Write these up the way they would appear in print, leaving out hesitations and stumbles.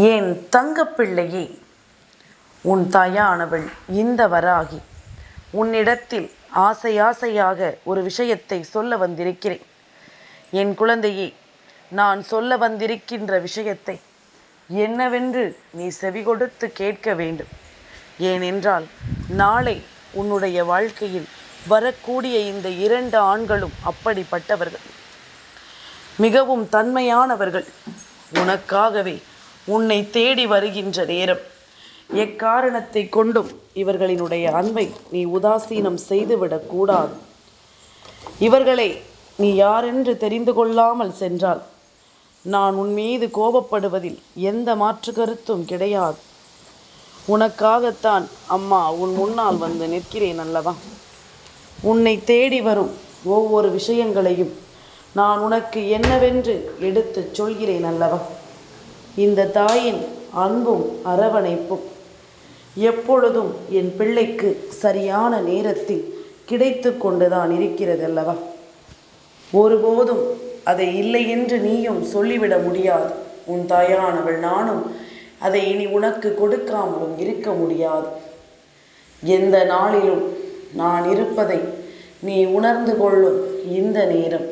ஏன் தங்கப்பிள்ளையே, உன் தாயானவள் இந்த வராகி உன்னிடத்தில் ஆசையாக ஒரு விஷயத்தை சொல்ல வந்திருக்கிறேன். என் குழந்தையே, நான் சொல்ல வந்திருக்கின்ற விஷயத்தை என்னவென்று நீ செவி கொடுத்து கேட்க வேண்டும். ஏனென்றால் நாளை உன்னுடைய வாழ்க்கையில் வரக்கூடிய இந்த 2 ஆண்களும் அப்படிப்பட்டவர்கள், மிகவும் தன்மையானவர்கள். உனக்காகவே உன்னை தேடி வருகின்ற நேரம். எக்காரணத்தை கொண்டும் இவர்களினுடைய அன்பை நீ உதாசீனம் செய்துவிடக்கூடாது. இவர்களை நீ யாரென்று தெரிந்து கொள்ளாமல் சென்றால் நான் உன் மீது கோபப்படுவதில் எந்த மாற்று கருத்தும் கிடையாது. உனக்காகத்தான் அம்மா உன் முன்னால் வந்து நிற்கிறேன் அல்லவா? உன்னை தேடி வரும் ஒவ்வொரு விஷயங்களையும் நான் உனக்கு என்னவென்று எடுத்துச் சொல்கிறேன் அல்லவா? இந்த தாயின் அன்பும் அரவணைப்பும் எப்பொழுதும் என் பிள்ளைக்கு சரியான நேரத்தில் கிடைத்து கொண்டுதான் இருக்கிறதல்லவா? ஒருபோதும் அதை இல்லை என்று நீயும் சொல்லிவிட முடியாது. உன் தாயானவள் நானும் அதை இனி உனக்கு கொடுக்காமலும் இருக்க முடியாது. எந்த நாளிலும் நான் இருப்பதை நீ உணர்ந்து கொள்ளும் இந்த நேரம்,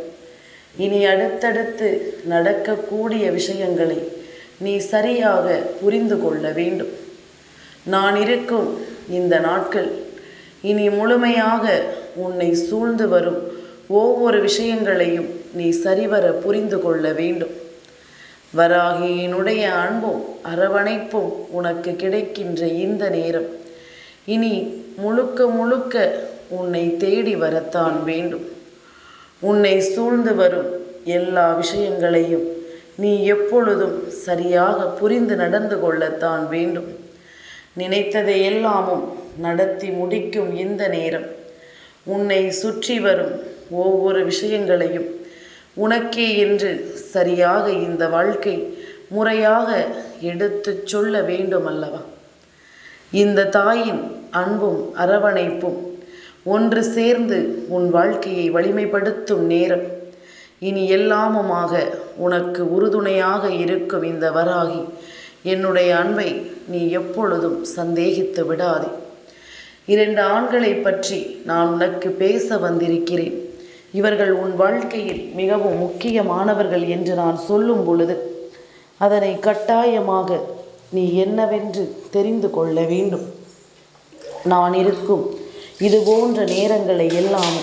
இனி அடுத்தடுத்து நடக்கக்கூடிய விஷயங்களை நீ சரியாக புரிந்து கொள்ள வேண்டும். நான் இருக்கும் இந்த நாட்கள் இனி முழுமையாக உன்னை சூழ்ந்து வரும் ஒவ்வொரு விஷயங்களையும் நீ சரிவர புரிந்து கொள்ள வேண்டும். வராகியினுடைய அன்பும் அரவணைப்பும் உனக்கு கிடைக்கின்ற இந்த நேரம் இனி முழுக்க உன்னை தேடி வரத்தான் வேண்டும். உன்னை சூழ்ந்து வரும் எல்லா விஷயங்களையும் நீ எப்பொழுதும் சரியாக புரிந்து நடந்து கொள்ளத்தான் வேண்டும். நினைத்ததை எல்லாமும் நடத்தி முடிக்கும் இந்த நேரம் உன்னை சுற்றி வரும் ஒவ்வொரு விஷயங்களையும் உனக்கே என்று சரியாக இந்த வாழ்க்கை முறையாக எடுத்துச் சொல்ல வேண்டும் அல்லவா? இந்த தாயின் அன்பும் அரவணைப்பும் ஒன்று சேர்ந்து உன் வாழ்க்கையை வலிமைப்படுத்தும் நேரம். இனி எல்லாமுமாக உனக்கு உறுதுணையாக இருக்கும் இந்த வராகி என்னுடைய அன்பை நீ எப்பொழுதும் சந்தேகித்து விடாதே. 2 ஆண்களை பற்றி நான் உனக்கு பேச வந்திருக்கிறேன். இவர்கள் உன் வாழ்க்கையில் மிகவும் முக்கியமானவர்கள் என்று நான் சொல்லும் பொழுது அதனை கட்டாயமாக நீ என்னவென்று தெரிந்து கொள்ள வேண்டும். நான் இருக்கும் இது போன்ற நேரங்களை எல்லாம்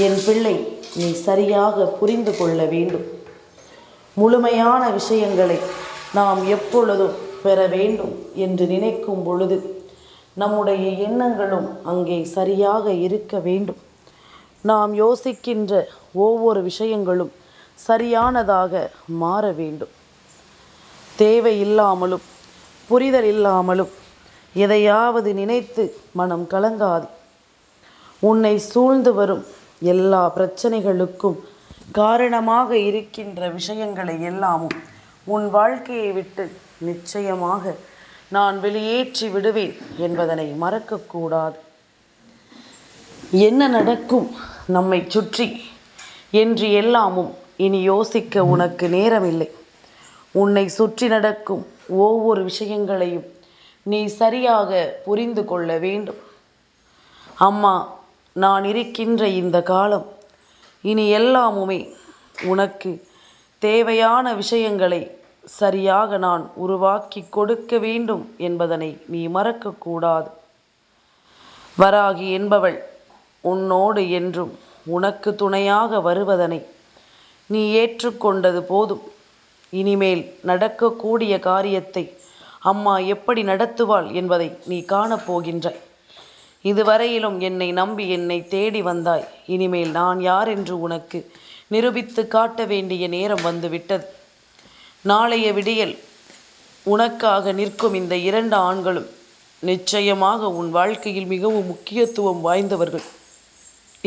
என் பிள்ளை நீ சரியாக புரிந்து கொள்ள வேண்டும். முழுமையான விஷயங்களை நாம் எப்பொழுதும் பெற வேண்டும் என்று நினைக்கும் பொழுது நம்முடைய எண்ணங்களும் அங்கே சரியாக இருக்க வேண்டும். நாம் யோசிக்கின்ற ஒவ்வொரு விஷயங்களும் சரியானதாக மாற வேண்டும். தேவையில்லாமலும் புரிதல் இல்லாமலும் எதையாவது நினைத்து மனம் கலங்காது. உன்னை சூழ்ந்து வரும் எல்லா பிரச்சனைகளுக்கும் காரணமாக இருக்கின்ற விஷயங்களை எல்லாமும் உன் வாழ்க்கையை விட்டு நிச்சயமாக நான் வெளியேற்றி விடுவேன் என்பதனை மறக்கக்கூடாது. என்ன நடக்கும் நம்மை சுற்றி என்று எல்லாமும் இனி யோசிக்க உனக்கு நேரமில்லை. உன்னை சுற்றி நடக்கும் ஒவ்வொரு விஷயங்களையும் நீ சரியாக புரிந்து கொள்ள வேண்டும். அம்மா நான் இருக்கின்ற இந்த காலம் இனி எல்லாமுமே உனக்கு தேவையான விஷயங்களை சரியாக நான் உருவாக்கி கொடுக்க வேண்டும் என்பதனை நீ மறக்கக்கூடாது. வராகி என்பவள் உன்னோடு என்றும் உனக்கு துணையாக வருவதனை நீ ஏற்றுக்கொண்டது போதும். இனிமேல் நடக்கக்கூடிய காரியத்தை அம்மா எப்படி நடத்துவாள் என்பதை நீ காணப்போகின்றாய். இதுவரையிலும் என்னை நம்பி என்னை தேடி வந்தாய். இனிமேல் நான் யார் என்று உனக்கு நிரூபித்து காட்ட வேண்டிய நேரம் வந்துவிட்டது. நாளைய விடியல் உனக்காக நிற்கும் இந்த 2 ஆண்களும் நிச்சயமாக உன் வாழ்க்கையில் மிகவும் முக்கியத்துவம் வாய்ந்தவர்கள்.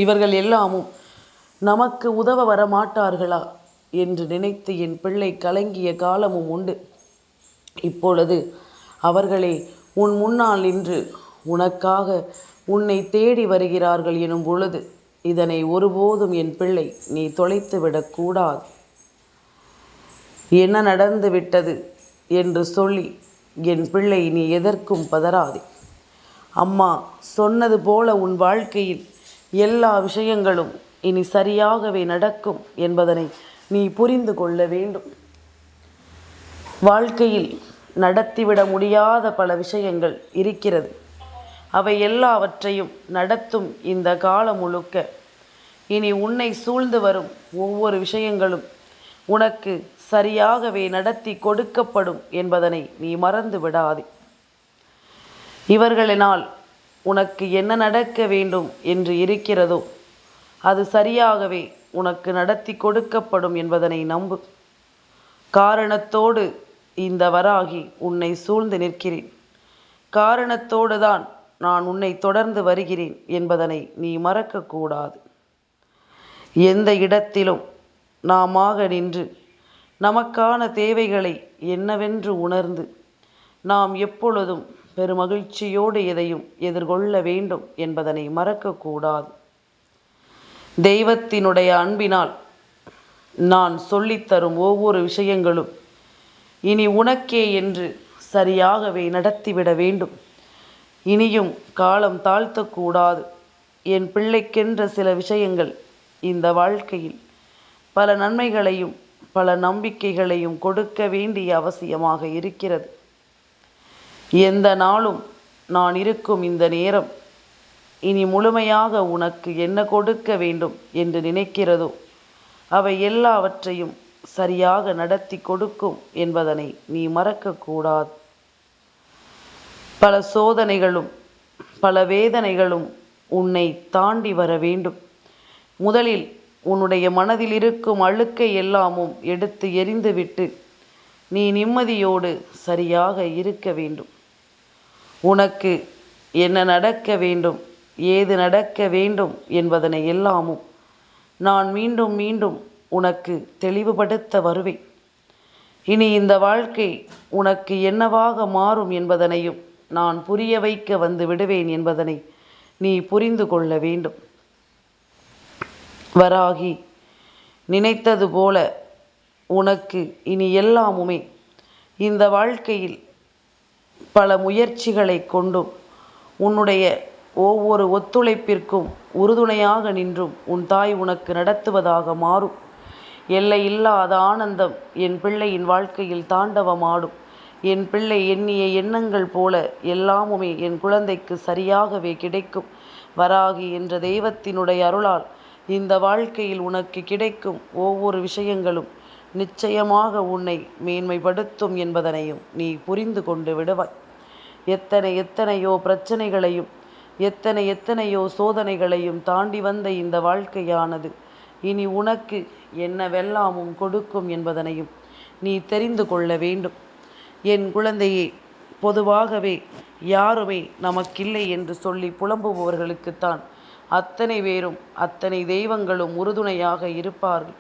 இவர்கள் எல்லாமும் நமக்கு உதவ வரமாட்டார்களா என்று நினைத்து என் பிள்ளை கலங்கிய காலமும் உண்டு. இப்பொழுது அவர்களே உன் முன்னால் நின்று உனக்காக உன்னை தேடி வருகிறார்கள் எனும் பொழுது இதனை ஒருபோதும் என் பிள்ளை நீ தொலைத்து விடக்கூடாது. என்ன நடந்து விட்டது என்று சொல்லி என் பிள்ளை நீ எதற்கும் பதறாதே. அம்மா சொன்னது போல உன் வாழ்க்கையில் எல்லா விஷயங்களும் இனி சரியாகவே நடக்கும் என்பதனை நீ புரிந்து கொள்ள வேண்டும். வாழ்க்கையில் நடத்திவிட முடியாத பல விஷயங்கள் இருக்கிறது. அவை எல்லாவற்றையும் நடத்தும் இந்த காலம் முழுக்க இனி உன்னை சூழ்ந்து வரும் ஒவ்வொரு விஷயங்களும் உனக்கு சரியாகவே நடத்தி கொடுக்கப்படும் என்பதனை நீ மறந்து விடாதே. இவர்களினால் உனக்கு என்ன நடக்க வேண்டும் என்று இருக்கிறதோ அது சரியாகவே உனக்கு நடத்தி கொடுக்கப்படும் என்பதனை நம்பு. காரணத்தோடு இந்த வராகி உன்னை சூழ்ந்து நிற்கிறேன். காரணத்தோடு தான் நான் உன்னை தொடர்ந்து வருகிறேன் என்பதனை நீ மறக்கக்கூடாது. எந்த இடத்திலும் நாமாக நின்று நமக்கான தேவைகளை என்னவென்று உணர்ந்து நாம் எப்பொழுதும் பெருமகிழ்ச்சியோடு எதையும் எதிர்கொள்ள வேண்டும் என்பதனை மறக்கக்கூடாது. தெய்வத்தினுடைய அன்பினால் நான் சொல்லித்தரும் ஒவ்வொரு விஷயங்களும் இனி உனக்கே என்று சரியாகவே நடத்திவிட வேண்டும். இனியும் காலம் தாழ்த்தக்கூடாது. என் பிள்ளைக்கென்ற சில விஷயங்கள் இந்த வாழ்க்கையில் பல நன்மைகளையும் பல நம்பிக்கைகளையும் கொடுக்க வேண்டிய அவசியமாக இருக்கிறது. எந்த நாளும் நான் இருக்கும் இந்த நேரம் இனி முழுமையாக உனக்கு என்ன கொடுக்க வேண்டும் என்று நினைக்கிறதோ அவை எல்லாவற்றையும் சரியாக நடத்தி கொடுக்கும் என்பதனை நீ மறக்கக்கூடாது. பல சோதனைகளும் பல வேதனைகளும் உன்னை தாண்டி வர வேண்டும். முதலில் உன்னுடைய மனதில் இருக்கும் அழுக்கை எல்லாமும் எடுத்து எறிந்துவிட்டு நீ நிம்மதியோடு சரியாக இருக்க வேண்டும். உனக்கு என்ன நடக்க வேண்டும், ஏது நடக்க வேண்டும் என்பதனை எல்லாமும் நான் மீண்டும் மீண்டும் உனக்கு தெளிவுபடுத்த வருவேன். இனி இந்த வாழ்க்கை உனக்கு என்னவாக மாறும் என்பதனையும் நான் புரிய வைக்க வந்து விடுவேன் என்பதனை நீ புரிந்து கொள்ள வேண்டும். வராகி, நினைத்தது போல உனக்கு இனி எல்லாமுமே இந்த வாழ்க்கையில் பல முயற்சிகளை கொண்டும் உன்னுடைய ஒவ்வொரு ஒத்துழைப்பிற்கும் உறுதுணையாக நின்றும் உன் தாய் உனக்கு நடத்துவதாக மாறும். எல்லையில்லாத ஆனந்தம் என் பிள்ளையின் வாழ்க்கையில் தாண்டவமாடும். என் பிள்ளை எண்ணிய எண்ணங்கள் போல எல்லாமுமே என் குழந்தைக்கு சரியாகவே கிடைக்கும். வராகி என்ற தெய்வத்தினுடைய அருளால் இந்த வாழ்க்கையில் உனக்கு கிடைக்கும் ஒவ்வொரு விஷயங்களும் நிச்சயமாக உன்னை மேன்மைப்படுத்தும் என்பதனையும் நீ புரிந்து கொண்டு விடுவாய். எத்தனையோ பிரச்சனைகளையும் எத்தனையோ சோதனைகளையும் தாண்டி வந்த இந்த வாழ்க்கையானது இனி உனக்கு என்னவெல்லாமும் கொடுக்கும் என்பதனையும் நீ தெரிந்து கொள்ள வேண்டும். என் குழந்தையே, பொதுவாகவே யாருமே நமக்கில்லை என்று சொல்லி புலம்புபவர்களுக்குத்தான் அத்தனை பேரும் அத்தனை தெய்வங்களும் உறுதுணையாக இருப்பார்கள்.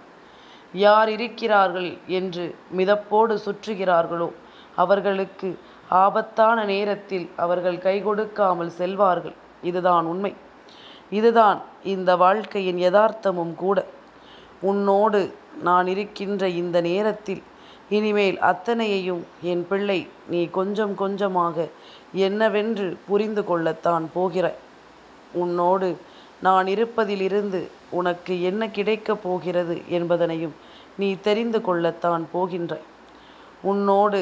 யார் இருக்கிறார்கள் என்று மிதப்போடு சுற்றுகிறார்களோ அவர்களுக்கு ஆபத்தான நேரத்தில் அவர்கள் கை கொடுக்காமல் செல்வார்கள். இதுதான் உண்மை. இதுதான் இந்த வாழ்க்கையின் யதார்த்தமும் கூட. உன்னோடு நான் இருக்கின்ற இந்த நேரத்தில் இனிமேல் அத்தனையையும் என் பிள்ளை நீ கொஞ்சம் கொஞ்சமாக என்னவென்று புரிந்து கொள்ளத்தான் போகிறாய். உன்னோடு நான் இருப்பதிலிருந்து உனக்கு என்ன கிடைக்கப் போகிறது என்பதனையும் நீ தெரிந்து கொள்ளத்தான் போகின்றாய். உன்னோடு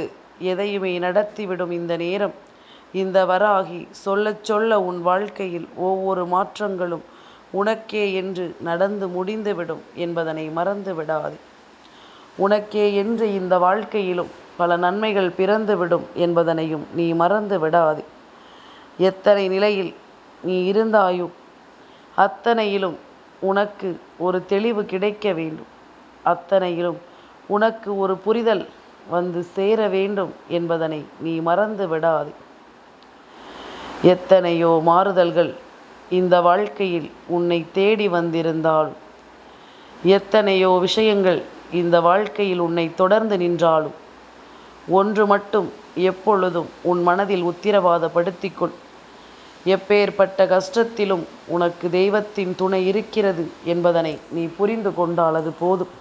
எதையுமே நடத்திவிடும் இந்த நேரம் இந்த வராகி சொல்ல உன் வாழ்க்கையில் ஒவ்வொரு மாற்றங்களும் உனக்கே என்று நடந்து முடிந்துவிடும் என்பதனை மறந்து விடாதே. உனக்கே என்று இந்த வாழ்க்கையிலும் பல நன்மைகள் பிறந்துவிடும் என்பதனையும் நீ மறந்து விடாதே. எத்தனை நிலையில் நீ இருந்தாயோ அத்தனையிலும் உனக்கு ஒரு தெளிவு கிடைக்க வேண்டும். அத்தனையிலும் உனக்கு ஒரு புரிதல் வந்து சேர வேண்டும் என்பதனை நீ மறந்து விடாதே. எத்தனையோ மாறுதல்கள் இந்த வாழ்க்கையில் உன்னை தேடி வந்திருந்தாலும், எத்தனையோ விஷயங்கள் இந்த வாழ்க்கையில் உன்னை தொடர்ந்து நின்றாலும், ஒன்று மட்டும் எப்பொழுதும் உன் மனதில் உத்திரவாதப்படுத்திக்கொள். எப்பேற்பட்ட கஷ்டத்திலும் உனக்கு தெய்வத்தின் துணை இருக்கிறது என்பதனை நீ புரிந்து கொண்டால் அது போதும்.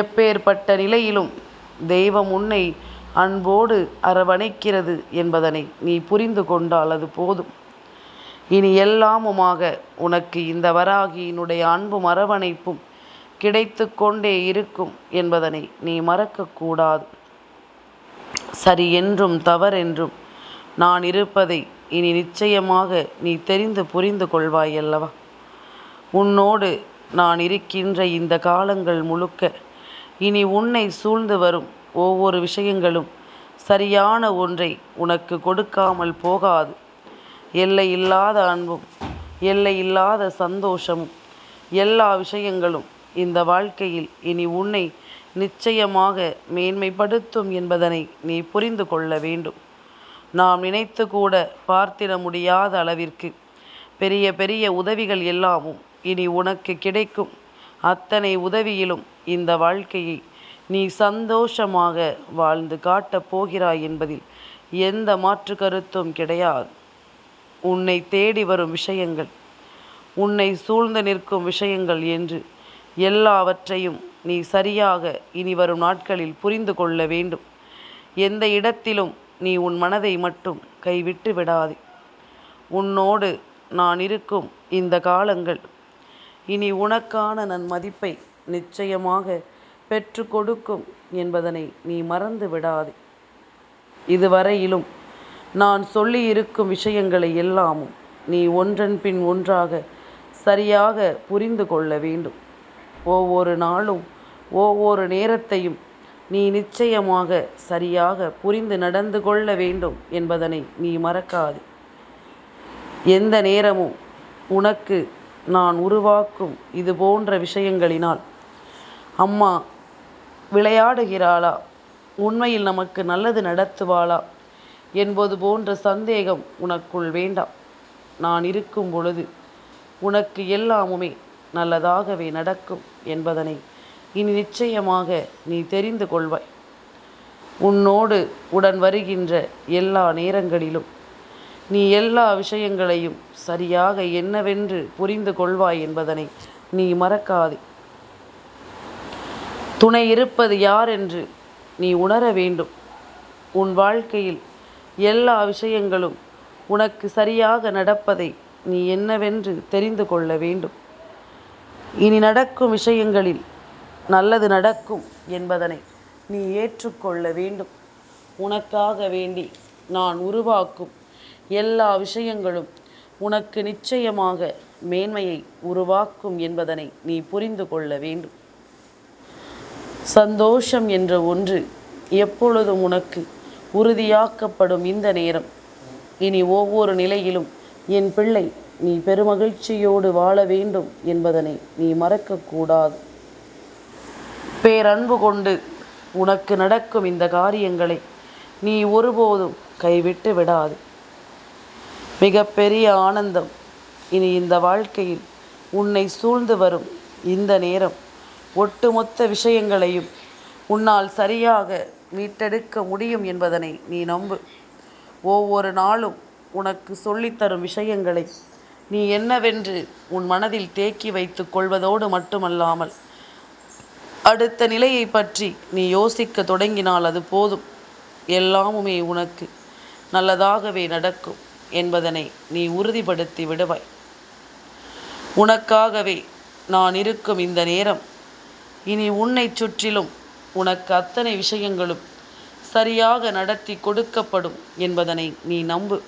எப்பேற்பட்ட நிலையிலும் தெய்வம் உன்னை அன்போடு அரவணைக்கிறது என்பதனை நீ புரிந்து கொண்டால் அது போதும். இனி எல்லாமுமாக உனக்கு இந்த வராகியினுடைய அன்பும் அரவணைப்பும் கிடைத்து கொண்டே இருக்கும் என்பதனை நீ மறக்கக்கூடாது. சரி என்றும் தவறென்றும் நான் இருப்பதை இனி நிச்சயமாக நீ தெரிந்து புரிந்து கொள்வாய் அல்லவா? உன்னோடு நான் இருக்கின்ற இந்த காலங்கள் முழுக்க இனி உன்னை சூழ்ந்து வரும் ஒவ்வொரு விஷயங்களும் சரியான ஒன்றை உனக்கு கொடுக்காமல் போகாது. எல்லை இல்லாத அன்பும் எல்லை இல்லாத சந்தோஷமும் எல்லா விஷயங்களும் இந்த வாழ்க்கையில் இனி உன்னை நிச்சயமாக மேன்மைப்படுத்தும் என்பதனை நீ புரிந்து கொள்ள வேண்டும். நாம் நினைத்து கூட பார்த்திட முடியாத அளவிற்கு பெரிய பெரிய உதவிகள் எல்லாமும் இனி உனக்கு கிடைக்கும். அத்தனை உதவியிலும் இந்த வாழ்க்கையை நீ சந்தோஷமாக வாழ்ந்து காட்டப் போகிறாய் என்பதில் எந்த மாற்று கருத்தும் கிடையாது. உன்னை தேடி வரும் விஷயங்கள், உன்னை சூழ்ந்து நிற்கும் விஷயங்கள் என்று எல்லாவற்றையும் நீ சரியாக இனி வரும் நாட்களில் புரிந்து கொள்ள வேண்டும். எந்த இடத்திலும் நீ உன் மனதை மட்டும் கைவிட்டு விடாதே. உன்னோடு நான் இருக்கும் இந்த காலங்கள் இனி உனக்கான நன் மதிப்பை நிச்சயமாக பெற்று கொடுக்கும் என்பதனை நீ மறந்து விடாதே. இதுவரையிலும் நான் சொல்லியிருக்கும் விஷயங்களை எல்லாமும் நீ ஒன்றன் பின் ஒன்றாக சரியாக புரிந்து கொள்ள வேண்டும். ஒவ்வொரு நாளும் ஒவ்வொரு நேரத்தையும் நீ நிச்சயமாக சரியாக புரிந்து நடந்து கொள்ள வேண்டும் என்பதனை நீ மறக்காது. எந்த நேரமும் உனக்கு நான் உருவாக்கும் இது போன்ற விஷயங்களினால் அம்மா விளையாடுகிறாளா, உண்மையில் நமக்கு நல்லது நடத்துவாளா என்பது போன்ற சந்தேகம் உனக்குள் வேண்டாம். நான் இருக்கும் பொழுது உனக்கு எல்லாமுமே நல்லதாகவே நடக்கும் என்பதனை இனி நிச்சயமாக நீ தெரிந்து கொள்வாய். உன்னோடு உடன் வருகின்ற எல்லா நேரங்களிலும் நீ எல்லா விஷயங்களையும் சரியாக என்னவென்று புரிந்து கொள்வாய் என்பதனை நீ மறக்காதே. துணை இருப்பது யார் என்று நீ உணர வேண்டும். உன் வாழ்க்கையில் எல்லா விஷயங்களும் உனக்கு சரியாக நடப்பதை நீ என்னவென்று தெரிந்து கொள்ள வேண்டும். இனி நடக்கும் விஷயங்களில் நல்லது நடக்கும் என்பதனை நீ ஏற்றுக்கொள்ள வேண்டும். உனக்காக வேண்டி நான் உருவாக்கும் எல்லா விஷயங்களும் உனக்கு நிச்சயமாக மேன்மையை உருவாக்கும் என்பதனை நீ புரிந்து கொள்ள வேண்டும். சந்தோஷம் என்ற ஒன்று எப்பொழுதும் உனக்கு உறுதியாக்கப்படும் இந்த நேரம் இனி ஒவ்வொரு நிலையிலும் என் பிள்ளை நீ பெருமகிழ்ச்சியோடு வாழ வேண்டும் என்பதனை நீ மறக்கக்கூடாது. பேரன்பு கொண்டு உனக்கு நடக்கும் இந்த காரியங்களை நீ ஒருபோதும் கைவிட்டு விடாது. மிகப்பெரிய ஆனந்தம் இனி இந்த வாழ்க்கையில் உன்னை சூழ்ந்து வரும் இந்த நேரம் ஒட்டுமொத்த விஷயங்களையும் உன்னால் சரியாக மீட்டெடுக்க முடியும் என்பதனை நீ நம்பு. ஒவ்வொரு நாளும் உனக்கு சொல்லித்தரும் விஷயங்களை நீ என்னவென்று உன் மனதில் தேக்கி வைத்து கொள்வதோடு மட்டுமல்லாமல் அடுத்த நிலையை பற்றி நீ யோசிக்க தொடங்கினால் அது போதும். எல்லாமுமே உனக்கு நல்லதாகவே நடக்கும் என்பதனை நீ உறுதிப்படுத்தி விடுவாய். உனக்காகவே நான் இருக்கும் இந்த நேரம் இனி உன்னை சுற்றிலும் உனக்கு அத்தனை விஷயங்களும் சரியாக நடத்தி கொடுக்கப்படும் என்பதனை நீ நம்பு.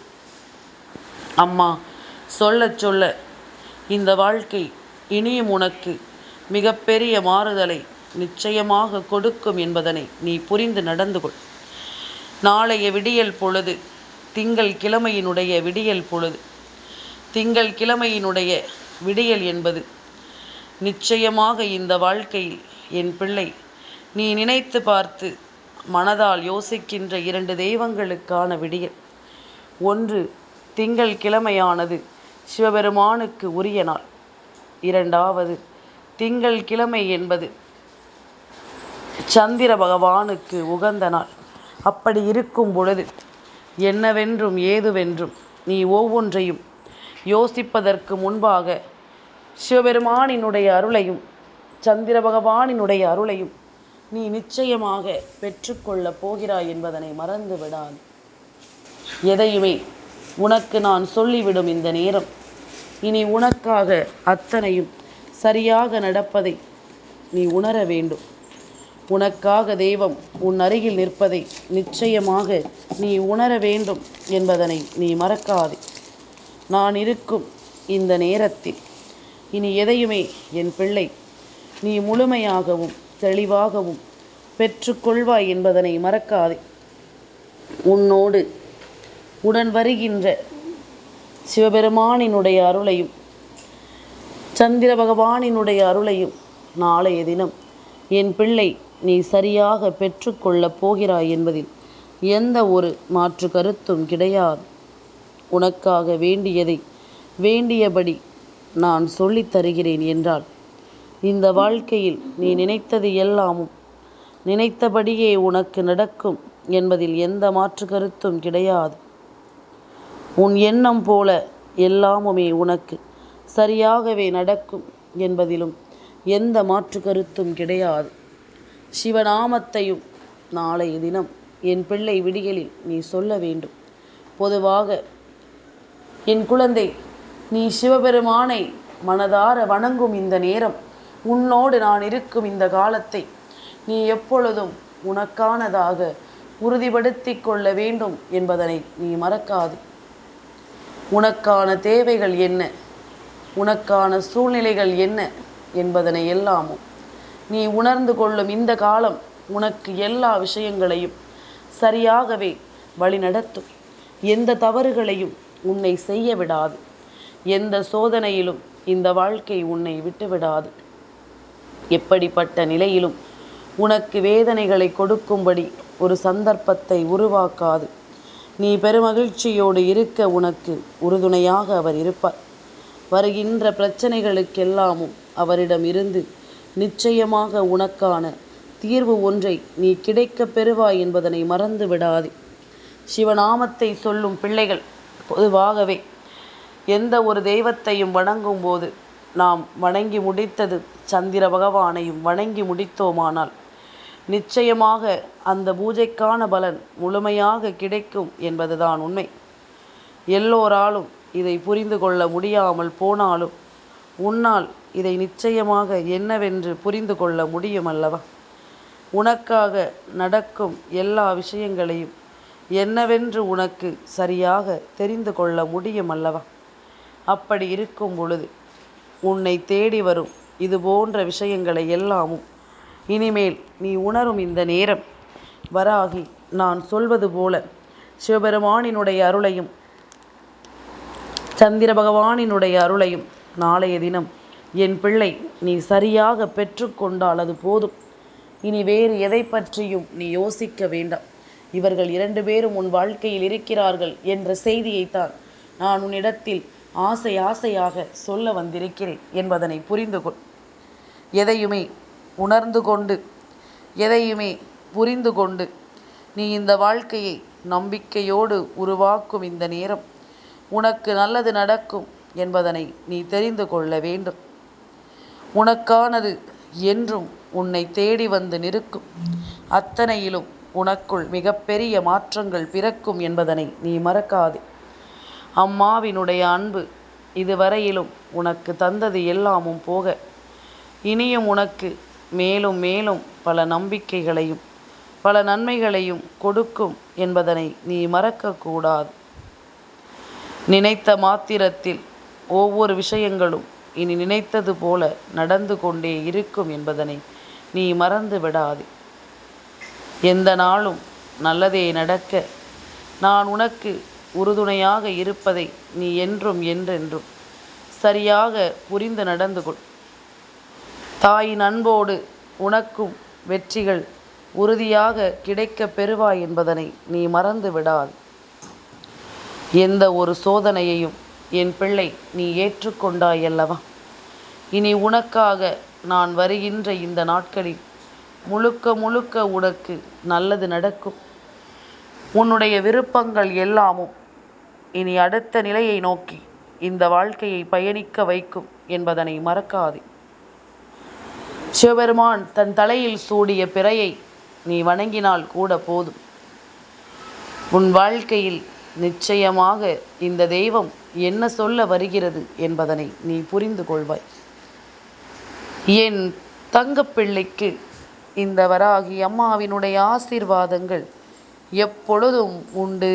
அம்மா சொல்ல சொல்ல இந்த வாழ்க்கை இனியும் உனக்கு மிகப்பெரிய மாறுதலை நிச்சயமாக கொடுக்கும் என்பதனை நீ புரிந்து நடந்து கொள். நாளைய விடியல் பொழுது திங்கள் கிழமையினுடைய விடியல் பொழுது. திங்கள் கிழமையினுடைய விடியல் என்பது நிச்சயமாக இந்த வாழ்க்கையில் என் பிள்ளை நீ நினைத்து பார்த்து மனதால் யோசிக்கின்ற 2 தெய்வங்களுக்கான விடியல். ஒன்று, திங்கள் கிழமையானது சிவபெருமானுக்கு உரிய நாள். இரண்டாவது, திங்கள் கிழமை என்பது சந்திர பகவானுக்கு உகந்த நாள். அப்படி இருக்கும் பொழுது என்னவென்றும் ஏதுவென்றும் நீ ஒவ்வொன்றையும் யோசிப்பதற்கு முன்பாக சிவபெருமானினுடைய அருளையும் சந்திர பகவானினுடைய அருளையும் நீ நிச்சயமாக பெற்றுக்கொள்ளப் போகிறாய் என்பதனை மறந்து விடாது. எதையுமே உனக்கு நான் சொல்லிவிடும் இந்த நேரம் இனி உனக்காக அத்தனையும் சரியாக நடப்பதை நீ உணர வேண்டும். உனக்காக தெய்வம் உன் அருகில் நிற்பதை நிச்சயமாக நீ உணர வேண்டும் என்பதனை நீ மறக்காதே. நான் இருக்கும் இந்த நேரத்தில் இனி எதையுமே என் பிள்ளை நீ முழுமையாகவும் தெளிவாகவும் பெற்றுக்கொள்வாய் என்பதனை மறக்காதே. உன்னோடு உடன் வருகின்ற சிவபெருமானினுடைய அருளையும் சந்திர பகவானினுடைய அருளையும் நாளைய தினம் என் பிள்ளை நீ சரியாக பெற்றுக்கொள்ளப் போகிறாய் என்பதில் எந்த ஒரு மாற்று கருத்தும் கிடையாது. உனக்காக வேண்டியதை வேண்டியபடி நான் சொல்லித் தருகிறேன் என்றால் இந்த வாழ்க்கையில் நீ நினைத்தது எல்லாமும் நினைத்தபடியே உனக்கு நடக்கும் என்பதில் எந்த மாற்று கருத்தும் கிடையாது. உன் எண்ணம் போல எல்லாமுமே உனக்கு சரியாகவே நடக்கும் என்பதிலும் எந்த மாற்று கருத்தும் கிடையாது. சிவநாமத்தையும் நாளைய தினம் என் பிள்ளை விடியலில் நீ சொல்ல வேண்டும். பொதுவாக என் குழந்தை நீ சிவபெருமானை மனதார வணங்கும் இந்த நேரம் உன்னோடு நான் இருக்கும் இந்த காலத்தை நீ எப்பொழுதும் உனக்கானதாக உறுதிப்படுத்தி கொள்ள வேண்டும் என்பதனை நீ மறக்காது. உனக்கான தேவைகள் என்ன, உனக்கான சூழ்நிலைகள் என்ன என்பதனை எல்லாமும் நீ உணர்ந்து கொள்ளும் இந்த காலம் உனக்கு எல்லா விஷயங்களையும் சரியாகவே வழிநடத்தும். எந்த தவறுகளையும் உன்னை செய்ய விடாது. எந்த சோதனையிலும் இந்த வாழ்க்கை உன்னை விட்டுவிடாது. எப்படிப்பட்ட நிலையிலும் உனக்கு வேதனைகளை கொடுக்கும்படி ஒரு சந்தர்ப்பத்தை உருவாக்காது. நீ பெருமகிழ்ச்சியோடு இருக்க உனக்கு உறுதுணையாக அவர் இருப்பார். வருகின்ற பிரச்சனைகளுக்கெல்லாமும் அவரிடம் இருந்து நிச்சயமாக உனக்கான தீர்வு ஒன்றை நீ கிடைக்கப் பெறுவாய் என்பதனை மறந்து விடாதே. சிவநாமத்தை சொல்லும் பிள்ளைகள் பொதுவாகவே எந்த ஒரு தெய்வத்தையும் வணங்கும் போது நாம் வணங்கி முடித்தது சந்திர பகவானையும் வணங்கி முடித்தோமானால் நிச்சயமாக அந்த பூஜைக்கான பலன் முழுமையாக கிடைக்கும் என்பதுதான் உண்மை. எல்லோராலும் இதை புரிந்து கொள்ள முடியாமல் போனாலும் உன்னால் இதை நிச்சயமாக என்னவென்று புரிந்து கொள்ள முடியும் அல்லவா? உனக்காக நடக்கும் எல்லா விஷயங்களையும் என்னவென்று உனக்கு சரியாக தெரிந்து கொள்ள முடியும் அல்லவா? அப்படி இருக்கும் பொழுது உன்னை தேடி வரும் இது போன்ற விஷயங்களை எல்லாமும் இனிமேல் நீ உணரும் இந்த நேரம் வராகி நான் சொல்வது போல சிவபெருமானினுடைய அருளையும் சந்திர பகவானினுடைய அருளையும் நாளைய தினம் என் பிள்ளை நீ சரியாக பெற்றுக்கொண்டால் அது போதும். இனி வேறு எதை பற்றியும் நீ யோசிக்க வேண்டாம். இவர்கள் 2 பேரும் உன் வாழ்க்கையில் இருக்கிறார்கள் என்ற செய்தியைத்தான் நான் உன்னிடத்தில் ஆசையாக சொல்ல வந்திருக்கிறேன் என்பதனை புரிந்து கொள். எதையுமே உணர்ந்து கொண்டு எதையுமே புரிந்து கொண்டு நீ இந்த வாழ்க்கையை நம்பிக்கையோடு உருவாக்கும் இந்த நேரம் உனக்கு நல்லது நடக்கும் என்பதனை நீ தெரிந்து கொள்ள வேண்டும். உனக்கானது என்றும் உன்னை தேடி வந்து நிற்கும். அத்தனையிலும் உனக்குள் மிகப்பெரிய மாற்றங்கள் பிறக்கும் என்பதனை நீ மறக்காதே. அம்மாவினுடைய அன்பு இதுவரையிலும் உனக்கு தந்தது எல்லாமும் போக இனியும் உனக்கு மேலும் மேலும் பல நம்பிக்கைகளையும் பல நன்மைகளையும் கொடுக்கும் என்பதனை நீ மறக்கக்கூடாது. நினைத்த மாத்திரத்தில் ஒவ்வொரு விஷயங்களும் இனி நினைத்தது போல நடந்து கொண்டே இருக்கும் என்பதனை நீ மறந்து விடாதே. எந்த நாளும் நல்லதே நடக்க நான் உனக்கு உறுதுணையாக இருப்பதை நீ என்றென்றும் சரியாக புரிந்து நடந்து கொள். தாயின் அன்போடு உனக்கும் வெற்றிகள் உறுதியாக கிடைக்கப் பெறுவாய் என்பதனை நீ மறந்து விடாது. எந்த ஒரு சோதனையையும் என் பிள்ளை நீ ஏற்றுக்கொண்டாய் அல்லவா? இனி உனக்காக நான் வருகின்ற இந்த நாட்களில் முழுக்க உனக்கு நல்லது நடக்கும். உன்னுடைய விருப்பங்கள் எல்லாமும் இனி அடுத்த நிலையை நோக்கி இந்த வாழ்க்கையை பயணிக்க வைக்கும் என்பதனை மறக்காதே. சிவபெருமான் தன் தலையில் சூடிய பிறையை நீ வணங்கினால் கூட போதும். உன் வாழ்க்கையில் நிச்சயமாக இந்த தெய்வம் என்ன சொல்ல வருகிறது என்பதனை நீ புரிந்து கொள்வாய். என் தங்கப்பிள்ளைக்கு இந்த வராகி அம்மாவினுடைய ஆசீர்வாதங்கள் எப்பொழுதும் உண்டு.